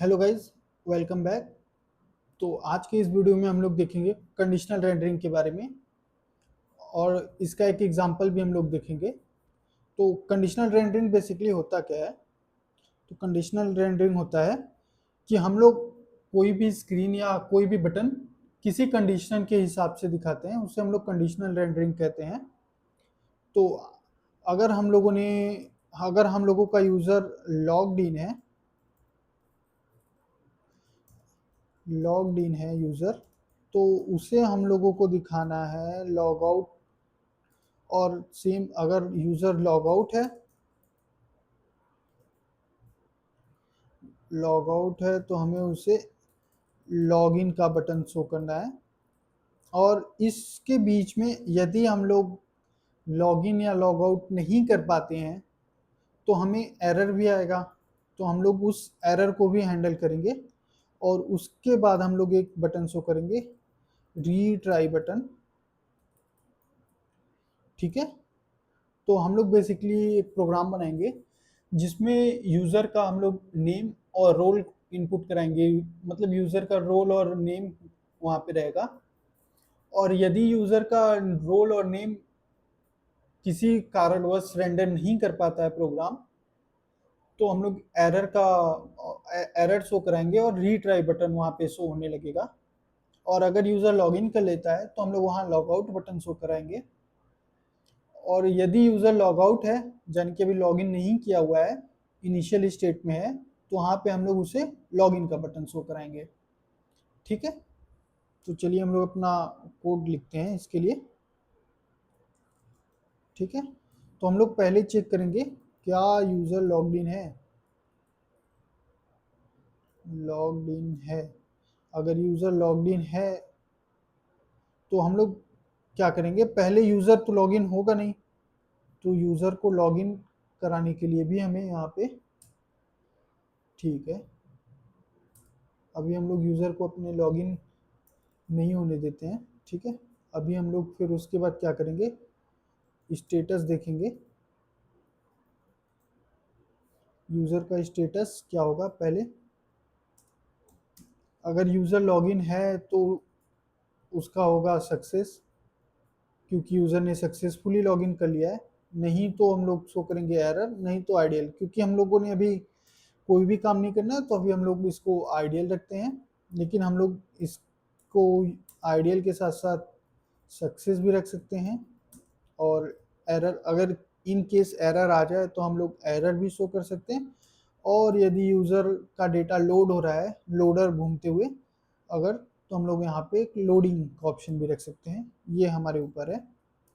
Hello guys, welcome back. तो आज के इस वीडियो में हम लोग देखेंगे कंडीशनल रेंडरिंग के बारे में और इसका एक एग्जांपल भी हम लोग देखेंगे। तो कंडीशनल रेंडरिंग बेसिकली होता क्या है? तो कंडीशनल रेंडरिंग होता है कि हम लोग कोई भी स्क्रीन या कोई भी बटन किसी कंडीशन के हिसाब से दिखाते हैं, उसे हम लोग कंडीशनल रेंडरिंग कहते हैं। तो अगर हम लोगों ने अगर हम लोगों का यूज़र लॉग्ड इन है, यूज़र, तो उसे हम लोगों को दिखाना है लॉग आउट। और सेम अगर यूज़र लॉग आउट है, तो हमें उसे लॉग इन का बटन शो करना है। और इसके बीच में यदि हम लोग लॉग इन या लॉग आउट नहीं कर पाते हैं तो हमें एरर भी आएगा। तो हम लोग उस एरर को भी हैंडल करेंगे और उसके बाद हम लोग एक बटन शो करेंगे, रीट्राई बटन। ठीक है। तो हम लोग बेसिकली एक प्रोग्राम बनाएंगे जिसमें यूज़र का हम लोग नेम और रोल इनपुट कराएंगे। मतलब यूज़र का रोल और नेम वहाँ पे रहेगा। और यदि यूज़र का रोल और नेम किसी कारणवश रेंडर नहीं कर पाता है प्रोग्राम, तो हम लोग एरर शो कराएंगे और रीट्राई बटन वहाँ पे शो होने लगेगा। और अगर यूज़र लॉगिन कर लेता है तो हम लोग वहाँ लॉग आउट बटन शो कराएंगे। और यदि यूज़र लॉग आउट है, यानी कि अभी लॉगिन नहीं किया हुआ है, इनिशियल स्टेट में है, तो वहाँ पे हम लोग उसे लॉगिन का बटन शो कराएंगे। ठीक है। तो चलिए हम लोग अपना कोड लिखते हैं इसके लिए। ठीक है। तो हम लोग पहले चेक करेंगे क्या यूज़र लॉग्ड इन है। लॉग्ड इन है। अगर यूज़र लॉग्ड इन है तो हम लोग क्या करेंगे, पहले यूज़र तो लॉगिन होगा नहीं, तो यूज़र को लॉगिन कराने के लिए भी हमें यहाँ पे, ठीक है, अभी हम लोग यूज़र को अपने लॉगिन नहीं होने देते हैं। ठीक है। अभी हम लोग फिर उसके बाद क्या करेंगे, स्टेटस देखेंगे। यूज़र का स्टेटस क्या होगा पहले, अगर यूज़र लॉगिन है तो उसका होगा सक्सेस, क्योंकि यूज़र ने सक्सेसफुली लॉगिन कर लिया है। नहीं तो हम लोग शो करेंगे एरर, नहीं तो आइडियल, क्योंकि हम लोगों ने अभी कोई भी काम नहीं करना है तो अभी हम लोग इसको आइडियल रखते हैं। लेकिन हम लोग इसको आइडियल के साथ साथ सक्सेस भी रख सकते हैं। और एरर, अगर इन केस एरर आ जाए तो हम लोग एरर भी शो कर सकते हैं। और यदि यूज़र का डेटा लोड हो रहा है, लोडर घूमते हुए अगर, तो हम लोग यहाँ पे एक लोडिंग का ऑप्शन भी रख सकते हैं। ये हमारे ऊपर है।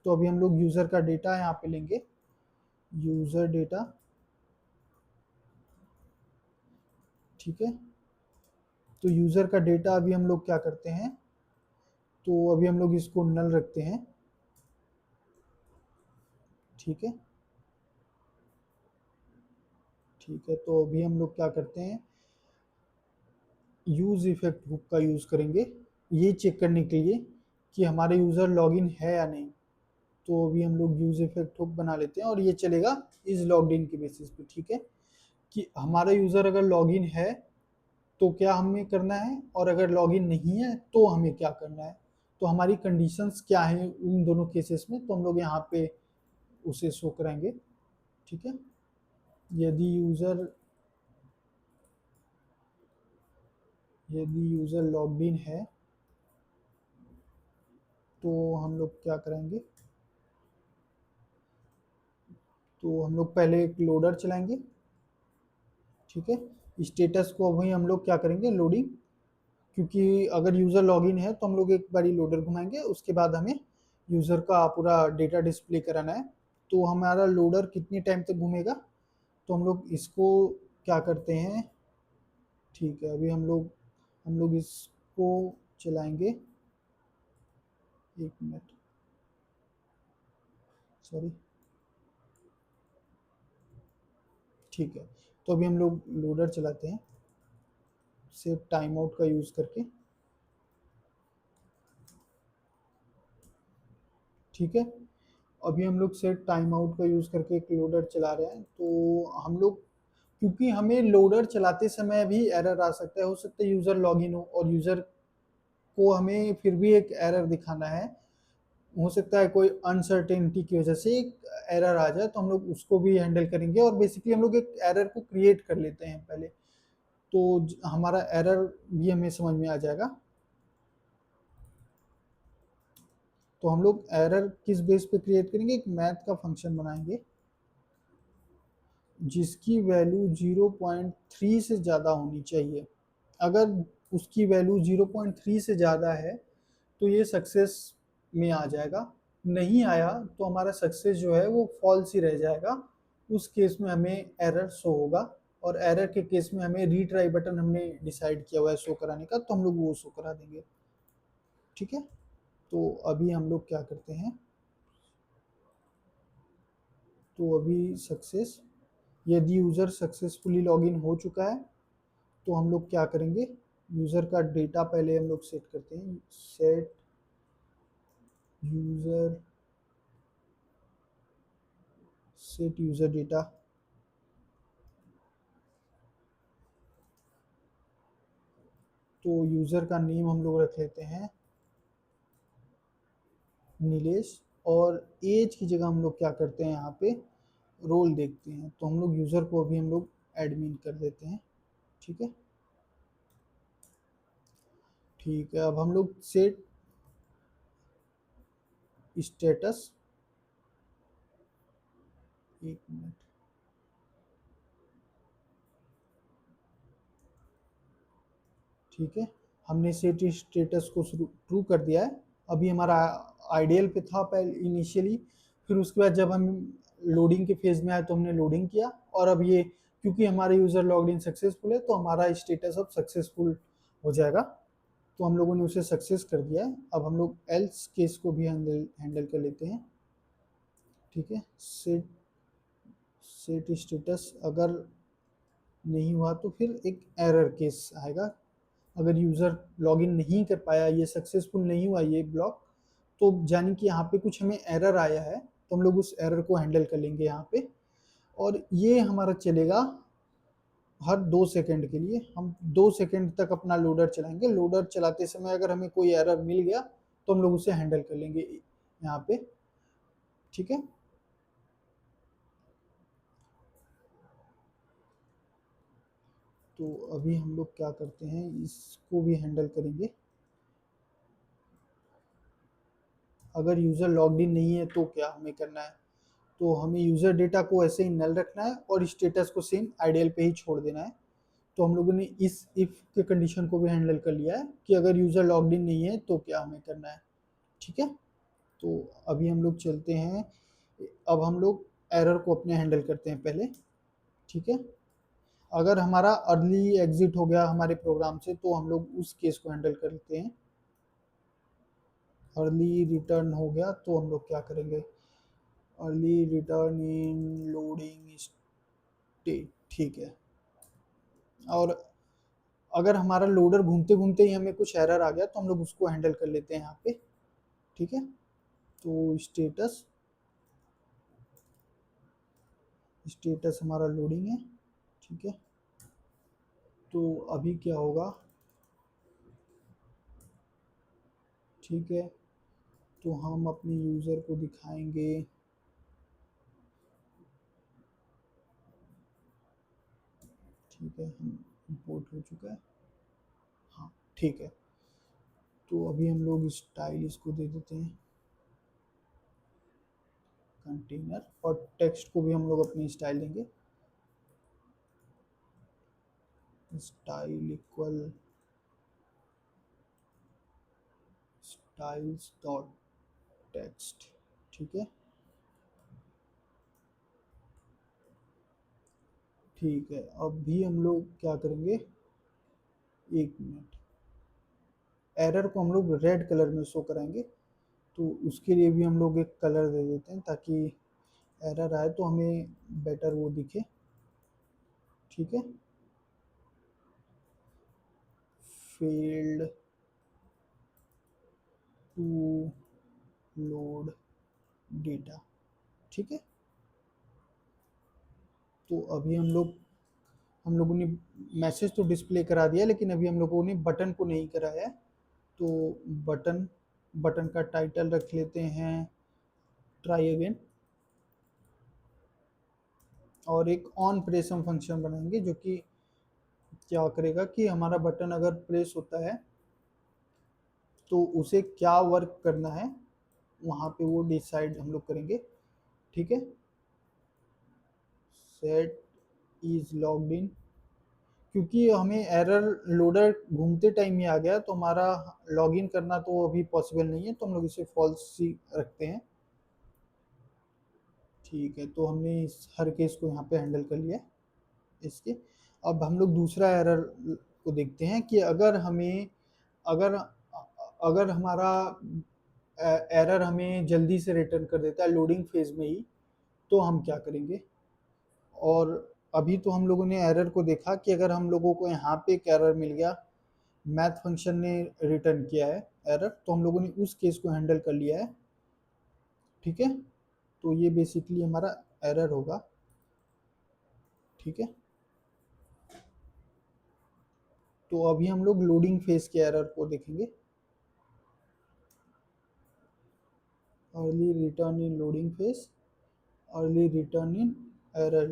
तो अभी हम लोग यूज़र का डेटा यहाँ पे लेंगे, यूज़र डेटा। ठीक है। तो यूज़र का डेटा अभी हम लोग क्या करते हैं, तो अभी हम लोग इसको नल रखते हैं। ठीक है। ठीक है। तो अभी हम लोग क्या करते हैं, यूज़ इफेक्ट हुक का यूज़ करेंगे ये चेक करने के लिए कि हमारे यूज़र लॉगिन है या नहीं। तो अभी हम लोग यूज़ इफेक्ट हुक बना लेते हैं और ये चलेगा इस लॉग्ड इन के बेसिस पे। ठीक है। कि हमारा यूज़र अगर लॉगिन है तो क्या हमें करना है, और अगर लॉगिन नहीं है तो हमें क्या करना है। तो हमारी कंडीशंस क्या हैं उन दोनों केसेस में, तो हम लोग यहाँ पे उसे शो कराएंगे। ठीक है। यदि यूज़र लॉग्ड इन है तो हम लोग क्या करेंगे, तो हम लोग पहले एक लोडर चलाएंगे। ठीक है। स्टेटस को अभी हम लोग क्या करेंगे, लोडिंग, क्योंकि अगर यूज़र लॉगिन है तो हम लोग एक बारी लोडर घुमाएंगे, उसके बाद हमें यूज़र का पूरा डेटा डिस्प्ले कराना है। तो हमारा लोडर कितनी टाइम तक घूमेगा, तो हम लोग इसको क्या करते हैं, ठीक है, अभी हम लोग इसको चलाएंगे। एक मिनट, सॉरी। ठीक है। तो अभी हम लोग लोडर चलाते हैं सेव टाइम आउट का यूज़ करके। ठीक है। अभी हम लोग सेट टाइम आउट का यूज़ करके एक लोडर चला रहे हैं। तो हम लोग क्योंकि हमें लोडर चलाते समय भी एरर आ सकता है, हो सकता है यूज़र लॉगिन हो और यूज़र को हमें फिर भी एक एरर दिखाना है, हो सकता है कोई अनसर्टेनिटी की वजह से एक एरर आ जाए, तो हम लोग उसको भी हैंडल करेंगे। और बेसिकली हम लोग एक एरर को क्रिएट कर लेते हैं पहले, तो हमारा एरर भी हमें समझ में आ जाएगा। तो हम लोग एरर किस बेस पे क्रिएट करेंगे, एक मैथ का फंक्शन बनाएंगे जिसकी वैल्यू 0.3 से ज़्यादा होनी चाहिए। अगर उसकी वैल्यू 0.3 से ज़्यादा है तो ये सक्सेस में आ जाएगा, नहीं आया तो हमारा सक्सेस जो है वो फॉल्स ही रह जाएगा। उस केस में हमें एरर शो होगा, और एरर के केस में हमें रीट्राई बटन हमने डिसाइड किया हुआ है शो कराने का, तो हम लोग वो शो करा देंगे। ठीक है, तो अभी हम लोग क्या करते हैं, तो अभी सक्सेस, यदि यूज़र सक्सेसफुली लॉगिन हो चुका है तो हम लोग क्या करेंगे, यूज़र का डेटा पहले हम लोग सेट करते हैं, set user, set user data. तो यूज़र का नेम हम लोग रख लेते हैं नीलेश, और एज की जगह हम लोग क्या करते हैं, यहाँ पे रोल देखते हैं, तो हम लोग यूज़र को अभी हम लोग एडमिन कर देते हैं। ठीक है, ठीक है, अब हम लोग सेट स्टेटस, एक मिनट, ठीक है, हमने सेट स्टेटस को ट्रू कर दिया है। अभी हमारा आइडियल पे था पहले इनिशियली, फिर उसके बाद जब हम लोडिंग के फेज में आए तो हमने लोडिंग किया, और अब ये क्योंकि हमारा यूज़र लॉग्ड इन सक्सेसफुल है तो हमारा स्टेटस अब सक्सेसफुल हो जाएगा। तो हम लोगों ने उसे सक्सेस कर दिया है। अब हम लोग एल्स केस को भी हैंडल कर लेते हैं। ठीक है, सेट सेट स्टेटस अगर नहीं हुआ तो फिर एक एरर केस आएगा। अगर यूज़र लॉगिन नहीं कर पाया, ये सक्सेसफुल नहीं हुआ ये ब्लॉक, तो जानी कि यहाँ पे कुछ हमें एरर आया है, तो हम लोग उस एरर को हैंडल कर लेंगे यहाँ पे। और ये हमारा चलेगा हर 2 सेकंड के लिए, हम 2 सेकंड तक अपना लोडर चलाएंगे। लोडर चलाते समय अगर हमें कोई एरर मिल गया तो हम लोग उसे हैंडल कर लेंगे यहाँ पे। ठीक है, तो अभी हम लोग क्या करते हैं, इसको भी हैंडल करेंगे। अगर यूज़र लॉग्ड इन नहीं है तो क्या हमें करना है, तो हमें यूज़र डेटा को ऐसे ही नल रखना है और स्टेटस को सेम आइडियल पे ही छोड़ देना है। तो हम लोगों ने इस इफ के कंडीशन को भी हैंडल कर लिया है कि अगर यूज़र लॉग्ड इन नहीं है तो क्या हमें करना है। ठीक है, तो अभी हम लोग चलते हैं, अब हम लोग एरर को अपने हैंडल करते हैं पहले। ठीक है, अगर हमारा अर्ली एग्जिट हो गया हमारे प्रोग्राम से तो हम लोग उस केस को हैंडल करते हैं। अर्ली रिटर्न हो गया तो हम लोग क्या करेंगे, अर्ली रिटर्न इन लोडिंग स्टेट। ठीक है, और अगर हमारा लोडर घूमते घूमते ही हमें कुछ एरर आ गया तो हम लोग उसको हैंडल कर लेते हैं यहाँ पे। ठीक है, तो स्टेटस, स्टेटस हमारा लोडिंग है। ठीक है, तो अभी क्या होगा, ठीक है, तो हम अपने यूज़र को दिखाएंगे, ठीक है, हम इंपोर्ट हो चुका है, हाँ ठीक है। तो अभी हम लोग स्टाइल इसको दे देते हैं कंटेनर, और टेक्स्ट को भी हम लोग अपनी स्टाइल देंगे, style equal styles dot text. ठीक है, ठीक है, अब भी हम लोग क्या करेंगे, एक मिनट, एरर को हम लोग रेड कलर में शो कराएंगे, तो उसके लिए भी हम लोग एक कलर दे देते हैं ताकि एरर आए तो हमें बेटर वो दिखे। ठीक है, फेल्ड टू लोड डेटा। ठीक है, तो अभी हम लोग हम लोगों ने मैसेज तो डिस्प्ले करा दिया, लेकिन अभी हम लोगों ने बटन को नहीं कराया है। तो बटन बटन का टाइटल रख लेते हैं ट्राई अगेन, और एक ऑन प्रेस हम फंक्शन बनाएंगे जो कि क्या करेगा कि हमारा बटन अगर प्रेस होता है तो उसे क्या वर्क करना है वहाँ पे वो डिसाइड हम लोग करेंगे। ठीक है, सेट इज लॉग्ड इन, क्योंकि हमें एरर लोडर घूमते टाइम ही आ गया तो हमारा लॉगिन करना तो अभी पॉसिबल नहीं है, तो हम लोग इसे फॉल्स ही रखते हैं। ठीक है, तो हमने इस हर केस को यहाँ पे हैंडल कर लिया इसके। अब हम लोग दूसरा एरर को देखते हैं कि अगर अगर हमारा एरर हमें जल्दी से रिटर्न कर देता है लोडिंग फेज में ही, तो हम क्या करेंगे। और अभी तो हम लोगों ने एरर को देखा कि अगर हम लोगों को यहाँ पे एक एरर मिल गया, मैथ फंक्शन ने रिटर्न किया है एरर, तो हम लोगों ने उस केस को हैंडल कर लिया है। ठीक है, तो ये बेसिकली हमारा एरर होगा। ठीक है, तो अभी हम लोग लोडिंग फेज के एरर को देखेंगे। अर्ली रिटर्न इन लोडिंग फेज, अर्ली रिटर्न इन एरर,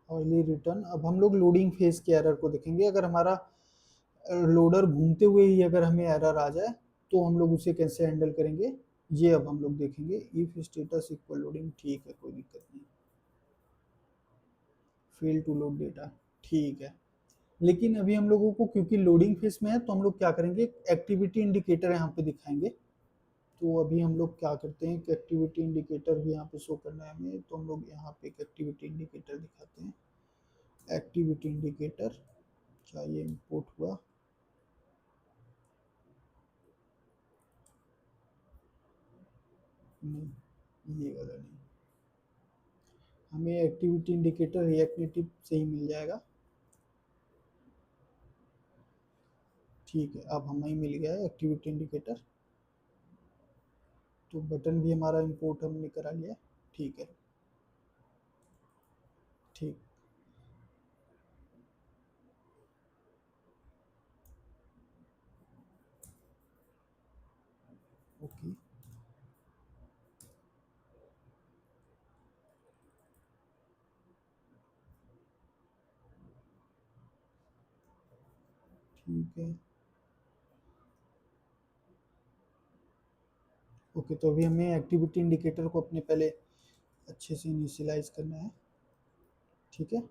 अर्ली रिटर्न। अब हम लोग लोडिंग फेज के एरर को देखेंगे। अगर हमारा लोडर घूमते हुए ही अगर हमें एरर आ जाए तो हम लोग उसे कैसे हैंडल करेंगे, ये अब हम लोग देखेंगे। इफ स्टेटस इक्वल लोडिंग, ठीक है, कोई दिक्कत नहीं। फेल टू लोड डेटा, ठीक है। लेकिन अभी हम लोगों को क्योंकि लोडिंग फेज में है तो हम लोग क्या करेंगे, एक्टिविटी इंडिकेटर यहाँ पे दिखाएंगे। तो अभी हम लोग क्या करते हैं कि एक्टिविटी इंडिकेटर भी यहाँ पे शो करना है हमें, तो हम लोग यहाँ पे एक एक्टिविटी इंडिकेटर दिखाते हैं। एक्टिविटी इंडिकेटर, क्या ये इंपोर्ट हुआ, नहीं ये वाला नहीं, हमें एक्टिविटी इंडिकेटर रिएक्ट नेटिव से ही मिल जाएगा। ठीक है, अब हमें मिल गया है एक्टिविटी इंडिकेटर, तो बटन भी हमारा इंपोर्ट हमने करा लिया। ठीक है, ठीक, ओके, ठीक है, ओके। तो अभी हमें एक्टिविटी इंडिकेटर को अपने पहले अच्छे से इनिशियलाइज करना है। ठीक है,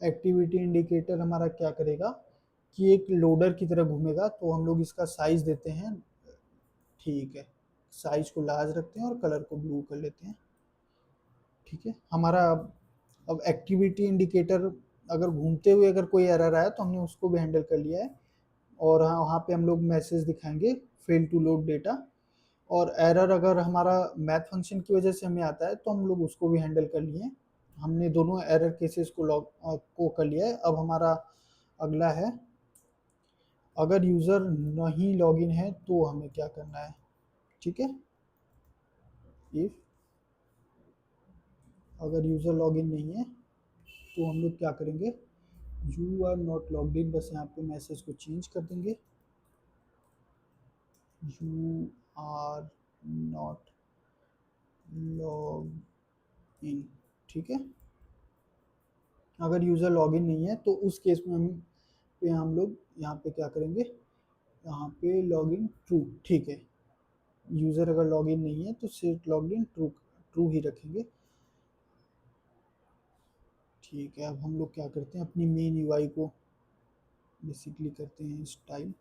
एक्टिविटी इंडिकेटर हमारा क्या करेगा कि एक लोडर की तरह घूमेगा, तो हम लोग इसका साइज देते हैं। ठीक है, साइज को लार्ज रखते हैं और कलर को ब्लू कर लेते हैं। ठीक है, हमारा अब एक्टिविटी इंडिकेटर अगर घूमते हुए अगर कोई एरर आया तो हमने उसको भी हैंडल कर लिया है। और हाँ, वहाँ पे हम लोग मैसेज दिखाएंगे फेल टू लोड डेटा। और एरर अगर हमारा मैथ फंक्शन की वजह से हमें आता है तो हम लोग उसको भी हैंडल कर लिए। हमने दोनों एरर केसेस को को कर लिया है। अब हमारा अगला है, अगर यूज़र नहीं लॉगिन है तो हमें क्या करना है। ठीक है, इफ अगर यूज़र लॉगिन नहीं है तो हम लोग क्या करेंगे, you are not logged in, बस यहाँ पे मैसेज को चेंज कर देंगे, you are not log in. ठीक है, अगर यूज़र लॉगिन नहीं है तो उस केस में हम लोग यहाँ पे क्या करेंगे, यहाँ पे लॉगिन ट्रू। ठीक है, यूज़र अगर लॉगिन नहीं है तो सेट लॉगिन ट्रू, ट्रू ही रखेंगे। ठीक है, अब हम लोग क्या करते हैं, अपनी मेन यूआई को बेसिकली करते हैं स्टाइल।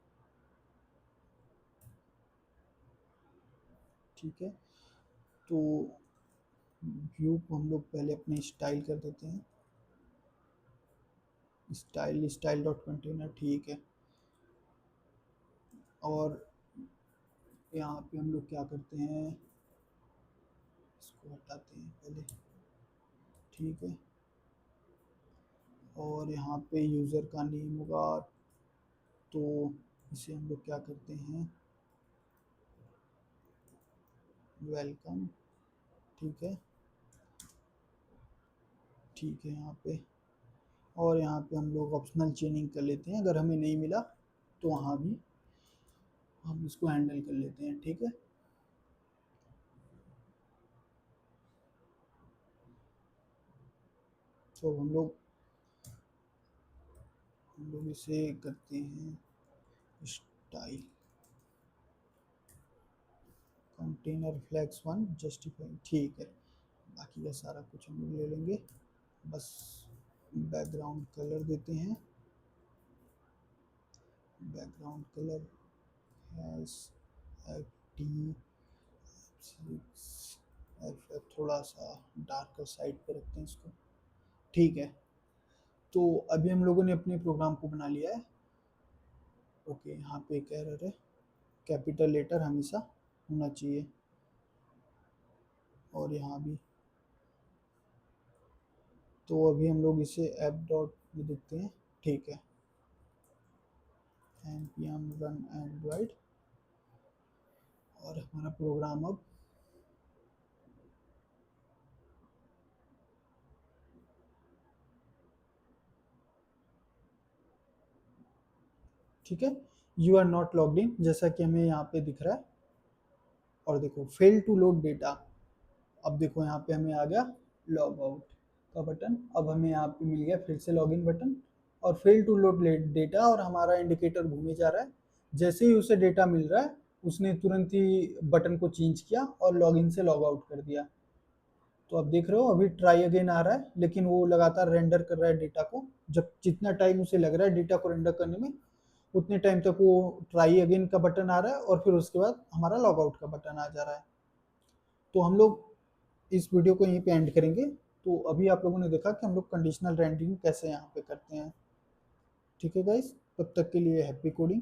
ठीक है, तो व्यू को हम लोग पहले अपने स्टाइल कर देते हैं, स्टाइल स्टाइल डॉट कंटेनर। ठीक है, और यहाँ पे हम लोग क्या करते हैं, इसको हटाते हैं पहले। ठीक है, और यहाँ पे यूज़र का नेम होगा, तो इसे हम लोग क्या करते हैं, वेलकम। ठीक है, ठीक है यहाँ पे। और यहाँ पे हम लोग ऑप्शनल चेनिंग कर लेते हैं, अगर हमें नहीं मिला तो वहाँ भी हम इसको हैंडल कर लेते हैं। ठीक है, तो हम लोग इसे करते हैं style container flags one justify. ठीक है, बाकी का सारा कुछ हम लोग ले लेंगे, बस बैकग्राउंड कलर देते हैं। Background colour has F T F F, थोड़ा सा डार्कर साइड पे रखते हैं इसको। ठीक है, तो अभी हम लोगों ने अपने प्रोग्राम को बना लिया है। ओके, यहाँ पे एक एरर है, कैपिटल लेटर हमेशा होना चाहिए, और यहाँ भी। तो अभी हम लोग इसे ऐप डॉट में देखते हैं। ठीक है, npm run android, और हमारा प्रोग्राम अब ठीक है। You are not logged in, जैसा कि हमें यहाँ पे दिख रहा है। और देखो फेल टू लोड डेटा, अब देखो यहाँ पे हमें आ गया लॉग आउट का बटन, अब हमें यहाँ पे मिल गया फिर से लॉगिन बटन, और फेल टू लोड डेटा, और हमारा इंडिकेटर घूमे जा रहा है। जैसे ही उसे डेटा मिल रहा है, उसने तुरंत ही बटन को चेंज किया और लॉगिन से लॉग आउट कर दिया। तो आप देख रहे हो अभी ट्राई अगेन आ रहा है, लेकिन वो लगातार रेंडर कर रहा है डेटा को। जब जितना टाइम उसे लग रहा है डेटा को रेंडर करने में, उतने टाइम तक वो ट्राई अगेन का बटन आ रहा है, और फिर उसके बाद हमारा लॉग आउट का बटन आ जा रहा है। तो हम लोग इस वीडियो को यहीं पे एंड करेंगे। तो अभी आप लोगों ने देखा कि हम लोग कंडीशनल रेंडरिंग कैसे यहाँ पे करते हैं। ठीक है गाइस, तब तक के लिए हैप्पी कोडिंग।